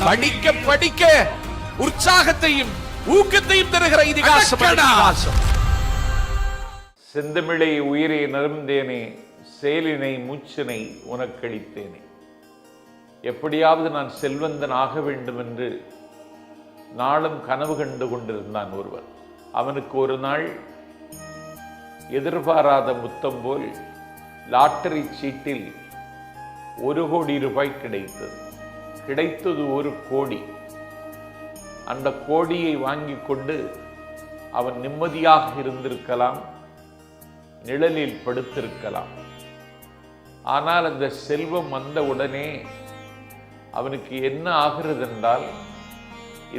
படிக்க படிக்க உற்சாகத்தையும் ஊக்கத்தையும் தருகிற இதிகாசம். செந்தமிழை உயிரை நருந்தேனே, செயலினை மூச்சினை உனக்களித்தேனே. எப்படியாவது நான் செல்வந்தன் ஆக வேண்டும் என்று நாளும் கனவு கண்டு கொண்டிருந்தான் ஒருவர். அவனுக்கு ஒரு நாள் எதிர்பாராத முத்தம் போல் லாட்டரி சீட்டில் 1 கோடி ரூபாய் கிடைத்தது. 1 கோடி. அந்த கோடியை வாங்கி கொண்டு அவன் நிம்மதியாக இருந்திருக்கலாம், நிழலில் படுத்திருக்கலாம். ஆனால் அந்த செல்வம் வந்தவுடனே அவனுக்கு என்ன ஆகிறது என்றால்,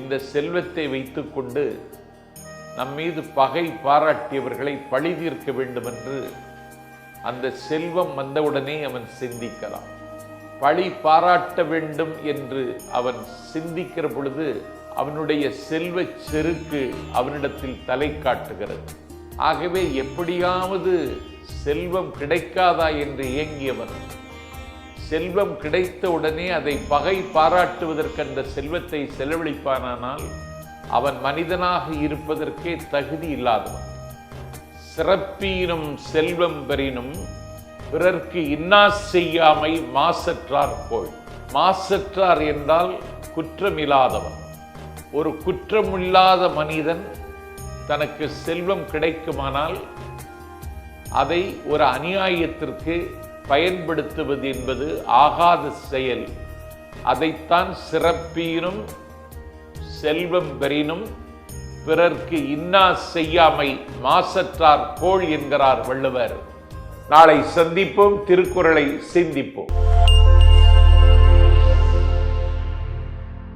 இந்த செல்வத்தை வைத்துக்கொண்டு நம் மீது பகை பாராட்டியவர்களை பழி தீர்க்க வேண்டும் என்று அந்த செல்வம் வந்தவுடனே அவன் சிந்திக்கலாம். பழி பாராட்ட வேண்டும் என்று அவன் சிந்திக்கிற பொழுது அவனுடைய செல்வ செருக்கு அவனிடத்தில் தலை காட்டுகிறது. ஆகவே எப்படியாவது செல்வம் கிடைக்காதா என்று ஏங்கியவன், செல்வம் கிடைத்த உடனே அதை பகை பாராட்டுவதற்கு அந்த செல்வத்தை செலவழிப்பானால் அவன் மனிதனாக இருப்பதற்கே தகுதி இல்லாதவன். சிறப்பீனும் செல்வம் பெறினும் பிறர்க்கு இன்னா செய்யாமை மாசற்றார் போல். மாசற்றார் என்றால் குற்றமில்லாதவன். ஒரு குற்றமில்லாத மனிதன் தனக்கு செல்வம் கிடைக்குமானால் அதை ஒரு அநியாயத்திற்கு பயன்படுத்துவது என்பது ஆகாத செயல். அதைத்தான் சிறப்பீனும் செல்வம் பெறினும் பிறர்க்கு இன்னா செய்யாமை மாசற்றார் போல் என்கிறார் வள்ளுவர். நாளை சந்திப்போம், திருக்குறளை சிந்திப்போம்.